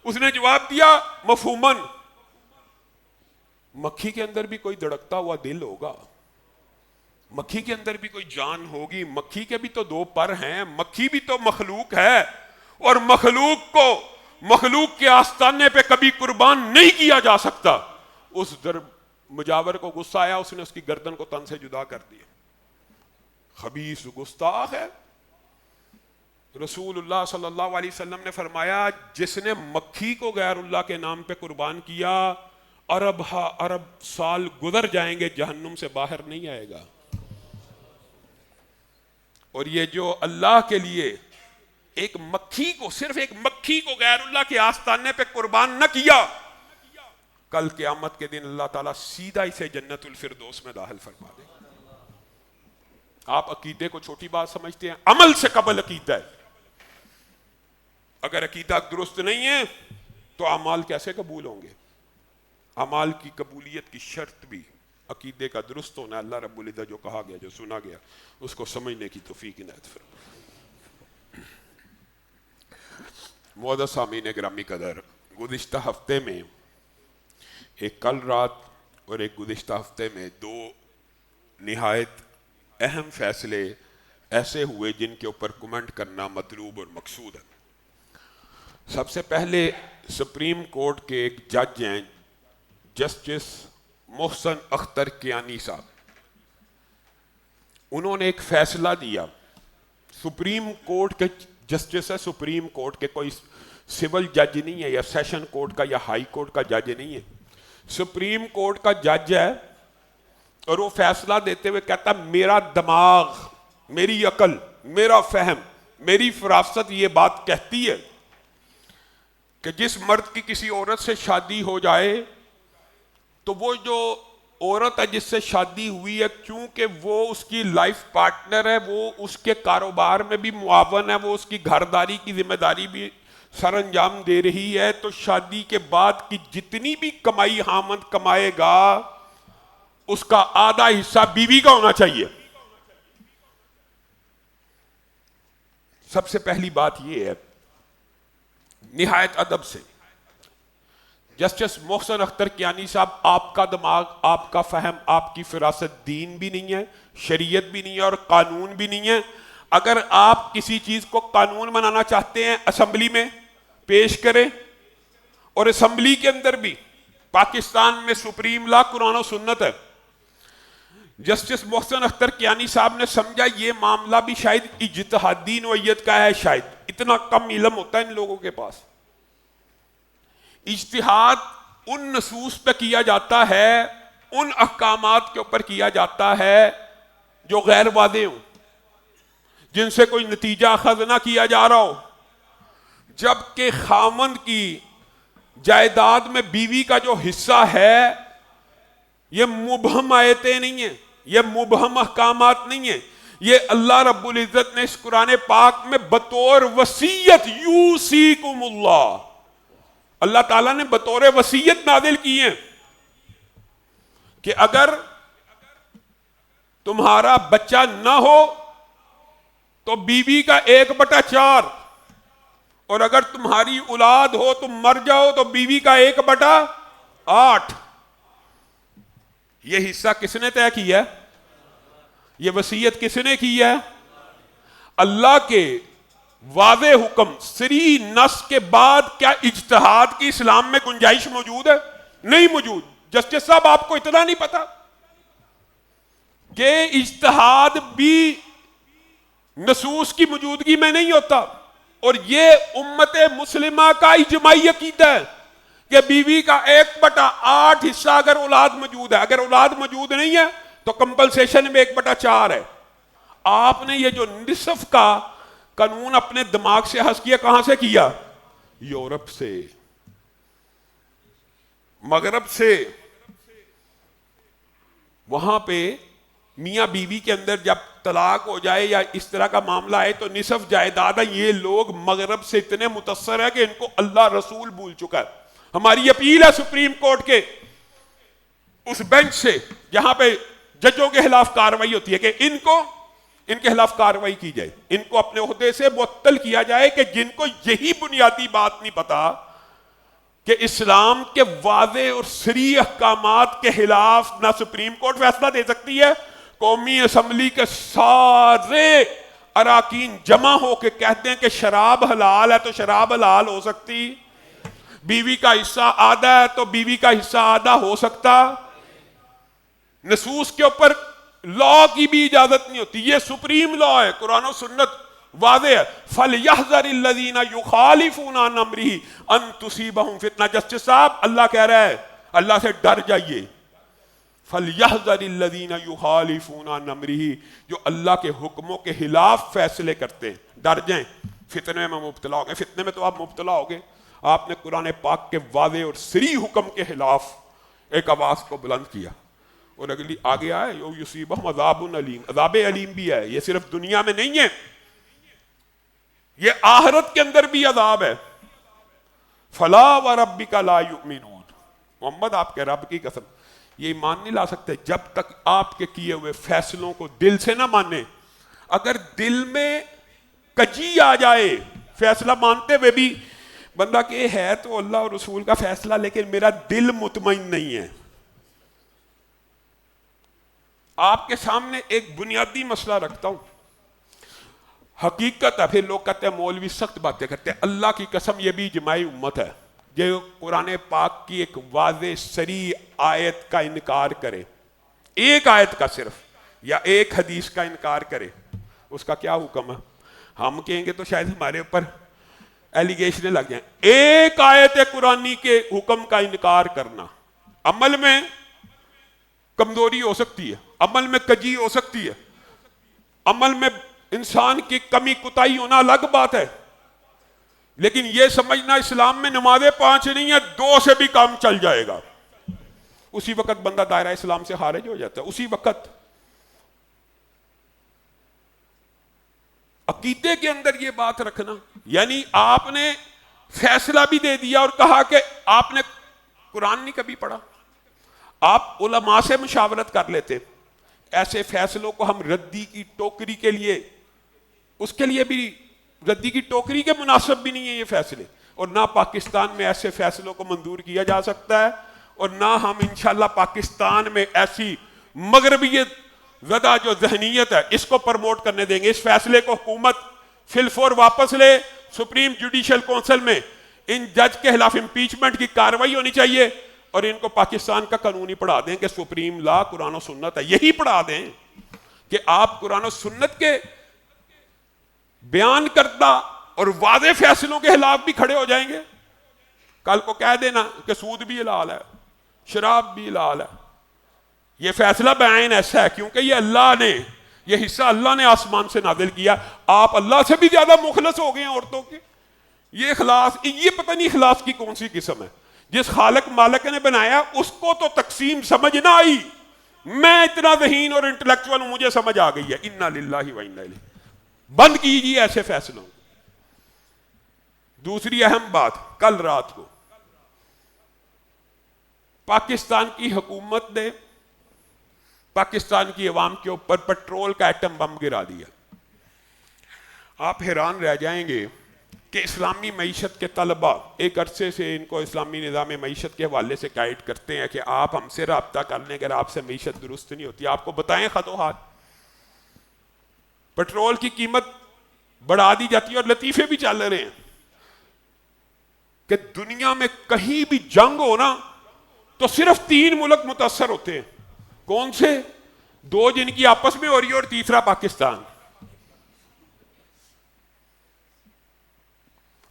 A: اس نے جواب دیا مفہوماً، مکھی کے اندر بھی کوئی دھڑکتا ہوا دل ہوگا، مکھی کے اندر بھی کوئی جان ہوگی، مکھی کے بھی تو دو پر ہیں، مکھی بھی تو مخلوق ہے، اور مخلوق کو مخلوق کے آستانے پہ کبھی قربان نہیں کیا جا سکتا. اس مجاور کو غصہ آیا، اس نے اس کی گردن کو تن سے جدا کر دیا. خبیث گستاخ ہے. رسول اللہ صلی اللہ علیہ وسلم نے فرمایا جس نے مکھی کو غیر اللہ کے نام پہ قربان کیا ارب سال گزر جائیں گے جہنم سے باہر نہیں آئے گا. اور یہ جو اللہ کے لیے ایک مکھی کو، صرف ایک مکھی مکھی کو غیر اللہ کے آستانے پہ قربان نہ کیا، کل قیامت کے دن اللہ تعالیٰ سیدھا اسے جنت الفردوس میں داخل فرما دے. آپ عقیدے کو چھوٹی بات سمجھتے ہیں، عمل سے قبل عقیدہ ہے. اگر عقیدہ درست نہیں ہے تو اعمال کیسے قبول ہوں گے؟ اعمال کی قبولیت کی شرط بھی عقیدے کا درست ہونا. اللہ رب العزت جو کہا گیا، جو سنا گیا، اس کو سمجھنے کی توفیق عنایت فرمائے. معزز سامعین گرامی قدر، گزشتہ ہفتے میں ایک کل رات اور ایک گزشتہ ہفتے میں دو نہایت اہم فیصلے ایسے ہوئے جن کے اوپر کمنٹ کرنا مطلوب اور مقصود ہے. سب سے پہلے سپریم کورٹ کے ایک جج ہیں جسٹس محسن اختر کیانی صاحب، انہوں نے ایک فیصلہ دیا. سپریم کورٹ کے جسٹس ہے، سپریم کورٹ کے، کوئی سول جج نہیں ہے یا سیشن کورٹ کا یا ہائی کورٹ کا جج نہیں ہے، سپریم کورٹ کا جج ہے. اور وہ فیصلہ دیتے ہوئے کہتا ہے میرا دماغ، میری عقل، میرا فہم، میری فراست یہ بات کہتی ہے کہ جس مرد کی کسی عورت سے شادی ہو جائے تو وہ جو عورت ہے جس سے شادی ہوئی ہے، کیونکہ وہ اس کی لائف پارٹنر ہے، وہ اس کے کاروبار میں بھی معاون ہے، وہ اس کی گھرداری کی ذمہ داری بھی سر انجام دے رہی ہے، تو شادی کے بعد کی جتنی بھی کمائی خاوند کمائے گا اس کا آدھا حصہ بیوی کا ہونا چاہیے. سب سے پہلی بات یہ ہے، نہایت ادب سے جسٹس محسن اختر کیانی صاحب، آپ کا دماغ، آپ کا فہم، آپ کی فراست دین بھی نہیں ہے، شریعت بھی نہیں ہے اور قانون بھی نہیں ہے. اگر آپ کسی چیز کو قانون بنانا چاہتے ہیں اسمبلی میں پیش کریں، اور اسمبلی کے اندر بھی پاکستان میں سپریم لا قرآن و سنت ہے. جسٹس محسن اختر کیانی صاحب نے سمجھا یہ معاملہ بھی شاید اجتہادی نوعیت کا ہے، شاید اتنا کم علم ہوتا ہے ان لوگوں کے پاس. اجتہاد ان نصوص پہ کیا جاتا ہے، ان احکامات کے اوپر کیا جاتا ہے جو غیر واضح ہوں، جن سے کوئی نتیجہ اخذ نہ کیا جا رہا ہو. جبکہ خاوند کی جائیداد میں بیوی کا جو حصہ ہے یہ مبہم آیتیں نہیں ہیں، یہ مبہم احکامات نہیں ہیں، یہ اللہ رب العزت نے اس قرآن پاک میں بطور وصیت یوصیکم اللہ، اللہ تعالیٰ نے بطور وصیت نازل کی ہیں کہ اگر تمہارا بچہ نہ ہو تو بیوی کا 1/4، اور اگر تمہاری اولاد ہو تم مر جاؤ تو بیوی کا 1/8. یہ حصہ کس نے طے کیا ہے؟ یہ وصیت کس نے کی ہے؟ اللہ کے واضح حکم صریح نص کے بعد کیا اجتہاد کی اسلام میں گنجائش موجود ہے؟ نہیں موجود. جسٹس صاحب آپ کو اتنا نہیں پتا کہ اجتہاد بھی نصوص کی موجودگی میں نہیں ہوتا، اور یہ امت مسلمہ کا اجماعی عقیدہ ہے کہ بیوی کا 1/8 حصہ اگر اولاد موجود ہے، اگر اولاد موجود نہیں ہے تو کمپلسیشن میں 1/4 ہے. آپ نے یہ جو نصف کا قانون اپنے دماغ سے حذف کیا، کہاں سے کیا؟ یورپ سے، مغرب سے. وہاں پہ میاں بیوی کے اندر جب طلاق ہو جائے یا اس طرح کا معاملہ ہے تو نصف جائیداد ہے. یہ لوگ مغرب سے اتنے متاثر ہے کہ ان کو اللہ رسول بھول چکا ہے. ہماری اپیل ہے سپریم کورٹ کے اس بینچ سے جہاں پہ ججوں کے خلاف کارروائی ہوتی ہے کہ ان کے خلاف کارروائی کی جائے، ان کو اپنے عہدے سے معطل کیا جائے، کہ جن کو یہی بنیادی بات نہیں پتا کہ اسلام کے واضح اور صریح احکامات کے خلاف نہ سپریم کورٹ فیصلہ دے سکتی ہے، قومی اسمبلی کے سارے اراکین جمع ہو کے کہتے ہیں کہ شراب حلال ہے تو شراب حلال ہو سکتی، بیوی کا حصہ آدھا ہے تو بیوی کا حصہ آدھا ہو سکتا. نصوص کے اوپر لا کی بھی اجازت نہیں ہوتی. یہ سپریم لا ہے، قرآن و سنت واضح ہے. فَلْيَحْذَرِ الَّذِينَ يُخَالِفُونَ عَنْ أَمْرِهِ أَن تُصِيبَهُمْ فِتْنَةٌ. جسٹس صاحب اللہ کہہ رہا ہے اللہ سے ڈر جائیے. فَلْيَحْذَرِ الَّذِينَ يُخَالِفُونَ عَنْ أَمْرِهِ، جو اللہ کے حکموں کے خلاف فیصلے کرتے ہیں، ڈر جائیں. فتنے میں مبتلا ہو گئے. فتنے میں تو آپ مبتلا ہو گئے. آپ نے قرآن پاک کے واضح اور صریح حکم کے خلاف ایک آواز کو بلند کیا, اور اگلی آگے آئے یو یصیبہم عذاب علیم, عذاب علیم بھی ہے. یہ صرف دنیا میں نہیں ہے, یہ آخرت کے اندر بھی عذاب ہے. فلا وربک لا یؤمنون, محمد آپ کے رب کی قسم یہ ایمان نہیں لا سکتے جب تک آپ کے کیے ہوئے فیصلوں کو دل سے نہ مانے. اگر دل میں کجی آ جائے فیصلہ مانتے ہوئے بھی بندہ کہ ہے تو اللہ اور رسول کا فیصلہ لیکن میرا دل مطمئن نہیں ہے. آپ کے سامنے ایک بنیادی مسئلہ رکھتا ہوں, حقیقت ہے. پھر لوگ کہتے ہیں مولوی سخت باتیں کرتے ہیں. اللہ کی قسم یہ بھی اجماعی امت ہے جو قرآن پاک کی ایک واضح صریح آیت کا انکار کرے, ایک آیت کا صرف یا ایک حدیث کا انکار کرے, اس کا کیا حکم ہے؟ ہم کہیں گے تو شاید ہمارے اوپر ایلیگیشنیں لگ جائیں. ایک آیت قرآنی کے حکم کا انکار کرنا, عمل میں کمزوری ہو سکتی ہے, عمل میں کجی ہو سکتی ہے, عمل میں انسان کی کمی کوتاہی ہونا الگ بات ہے, لیکن یہ سمجھنا اسلام میں نمازیں 5 نہیں ہے 2 سے بھی کام چل جائے گا, اسی وقت بندہ دائرہ اسلام سے خارج ہو جاتا ہے. اسی وقت عقیدے کے اندر یہ بات رکھنا, یعنی آپ نے فیصلہ بھی دے دیا اور کہا کہ آپ نے قرآن نہیں کبھی پڑھا. آپ علماء سے مشاورت کر لیتے, ایسے فیصلوں کو ہم ردی کی ٹوکری کے لیے, اس کے لیے بھی ردی کی ٹوکری کے مناسب بھی نہیں ہے یہ فیصلے, اور نہ پاکستان میں ایسے فیصلوں کو منظور کیا جا سکتا ہے, اور نہ ہم انشاءاللہ پاکستان میں ایسی مغربیت زدہ جو ذہنیت ہے اس کو پرموٹ کرنے دیں گے. اس فیصلے کو حکومت فی الفور واپس لے, سپریم جوڈیشل کونسل میں ان جج کے خلاف امپیچمنٹ کی کاروائی ہونی چاہیے, اور ان کو پاکستان کا قانون ہی پڑھا دیں کہ سپریم لا قرآن و سنت ہے. یہی پڑھا دیں کہ آپ قرآن و سنت کے بیان کردہ اور واضح فیصلوں کے خلاف بھی کھڑے ہو جائیں گے. کل کو کہہ دینا کہ سود بھی حلال ہے, شراب بھی حلال ہے. یہ فیصلہ بعین ایسا ہے کیونکہ یہ اللہ نے, یہ حصہ اللہ نے آسمان سے نازل کیا. آپ اللہ سے بھی زیادہ مخلص ہو گئے ہیں عورتوں کے. یہ اخلاص, یہ پتہ نہیں اخلاص کی کون سی قسم ہے. جس خالق مالک نے بنایا اس کو تو تقسیم سمجھ نہ آئی. میں اتنا ذہین اور انٹلیکچوئل ہوں, مجھے سمجھ آ گئی ہے. انا للہ و انا الیہ. بند کیجیے ایسے فیصلوں. دوسری اہم بات, کل رات کو پاکستان کی حکومت نے پاکستان کی عوام کے اوپر پیٹرول کا ایٹم بم گرا دیا. آپ حیران رہ جائیں گے کہ اسلامی معیشت کے طلبہ ایک عرصے سے ان کو اسلامی نظام معیشت کے حوالے سے گائیڈ کرتے ہیں کہ آپ ہم سے رابطہ کر لیں, اگر آپ سے معیشت درست نہیں ہوتی آپ کو بتائیں خط و حال. پیٹرول کی قیمت بڑھا دی جاتی ہے اور لطیفے بھی چل رہے ہیں کہ دنیا میں کہیں بھی جنگ ہو نا تو صرف 3 ملک متاثر ہوتے ہیں. کون سے؟ 2 جن کی آپس میں ہو رہی ہے اور تیسرا پاکستان.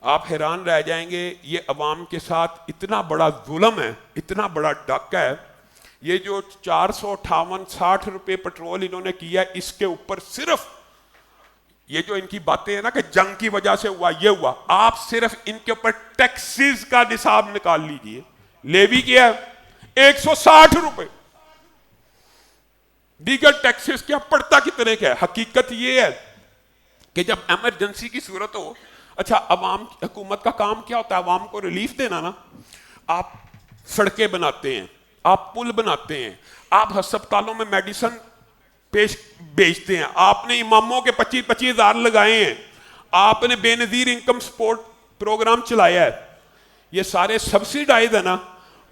A: آپ حیران رہ جائیں گے, یہ عوام کے ساتھ اتنا بڑا ظلم ہے, اتنا بڑا ڈاکہ ہے. یہ جو 458-60 روپے پیٹرول انہوں نے کیا, اس کے اوپر صرف یہ جو ان کی باتیں ہیں نا کہ جنگ کی وجہ سے ہوا, یہ ہوا, آپ صرف ان کے اوپر ٹیکسز کا نصاب نکال لیجئے. لیوی کیا ہے 160 روپے, دیگر ٹیکسز کیا, پڑتا کتنے کا ہے. حقیقت یہ ہے کہ جب ایمرجنسی کی صورت ہو, اچھا عوام حکومت کا کام کیا ہوتا ہے؟ عوام کو ریلیف دینا نا. آپ سڑکیں بناتے ہیں, آپ پل بناتے ہیں, آپ ہسپتالوں میں میڈیسن بیچتے ہیں, آپ نے اماموں کے 25-25 ہزار لگائے ہیں, آپ نے بے نظیر انکم سپورٹ پروگرام چلایا ہے. یہ سارے سبسیڈائز ہے نا.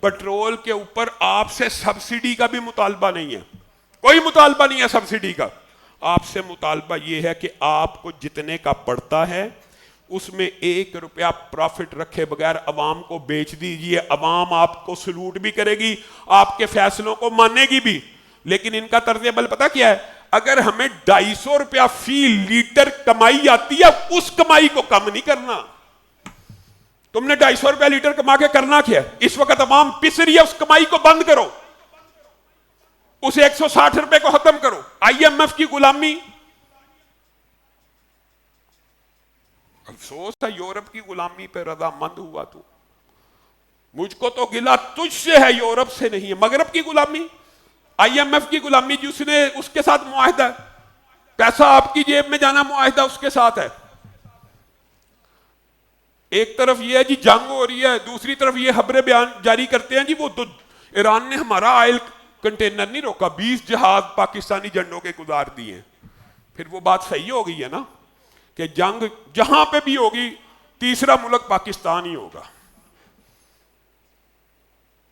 A: پیٹرول کے اوپر آپ سے سبسڈی کا بھی مطالبہ نہیں ہے, کوئی مطالبہ نہیں ہے سبسڈی کا. آپ سے مطالبہ یہ ہے کہ آپ کو جتنے کا پڑتا ہے اس میں 1 روپیہ پروفٹ رکھے بغیر عوام کو بیچ دیجئے. عوام آپ کو سلوٹ بھی کرے گی, آپ کے فیصلوں کو مانے گی بھی. لیکن ان کا طرز عمل پتہ کیا ہے؟ اگر ہمیں 250 روپیہ فی لیٹر کمائی آتی ہے, اس کمائی کو کم نہیں کرنا. تم نے 250 روپیہ لیٹر کما کے کرنا کیا ہے؟ اس وقت عوام پس رہی ہے, اس کمائی کو بند کرو, اس 160 روپے کو ختم کرو. آئی ایم ایف کی غلامی, افسوس ہے یورپ کی غلامی پہ رضامند ہوا تو. مجھ کو تو گلا تجھ سے ہے، یورپ سے نہیں ہے. مغرب کی غلامی، آئی ایم ایف کی غلامی جس نے اس کے ساتھ معاہدہ ہے، پیسہ آپ کی جیب میں جانا معاہدہ اس کے ساتھ ہے. ایک طرف یہ ہے جی جنگ ہو رہی ہے، دوسری طرف یہ خبریں بیان جاری کرتے ہیں جی وہ تو ایران نے ہمارا آئل کنٹینر نہیں روکا، 20 جہاز پاکستانی جھنڈوں کے گزار دیے. پھر وہ بات صحیح ہو گئی ہے نا کہ جنگ جہاں پہ بھی ہوگی تیسرا ملک پاکستان ہی ہوگا.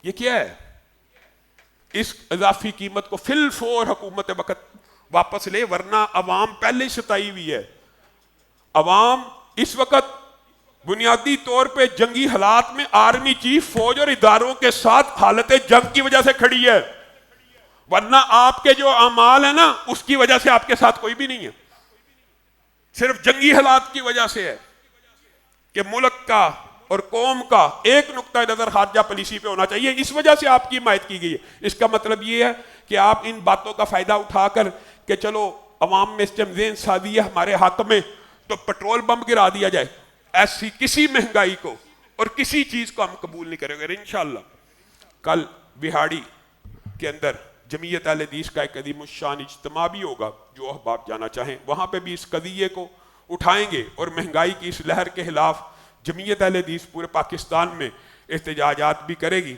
A: یہ کیا ہے؟ اس اضافی قیمت کو فی الفور حکومت وقت واپس لے، ورنہ عوام پہلے ہی ستائی ہوئی ہے. عوام اس وقت بنیادی طور پہ جنگی حالات میں آرمی چیف، فوج اور اداروں کے ساتھ حالت جنگ کی وجہ سے کھڑی ہے، ورنہ آپ کے جو اعمال ہیں نا اس کی وجہ سے آپ کے ساتھ کوئی بھی نہیں ہے. صرف جنگی حالات کی وجہ سے ہے کہ ملک کا اور قوم کا ایک نقطہ نظر خارجہ پالیسی پہ ہونا چاہیے، اس وجہ سے آپ کی حمایت کی گئی ہے. اس کا مطلب یہ ہے کہ آپ ان باتوں کا فائدہ اٹھا کر کہ چلو عوام میں ذہن سازی ہے ہمارے حق میں تو پٹرول بم گرا دیا جائے، ایسی کسی مہنگائی کو اور کسی چیز کو ہم قبول نہیں کریں گے. انشاءاللہ کل بہاڑی کے اندر جمعیت اہل حدیث کا ایک عظیم الشان اجتماع بھی ہوگا، جو احباب جانا چاہیں وہاں پہ بھی اس قضیے کو اٹھائیں گے اور مہنگائی کی اس لہر کے خلاف جمعیت اہل حدیث پورے پاکستان میں احتجاجات بھی کرے گی.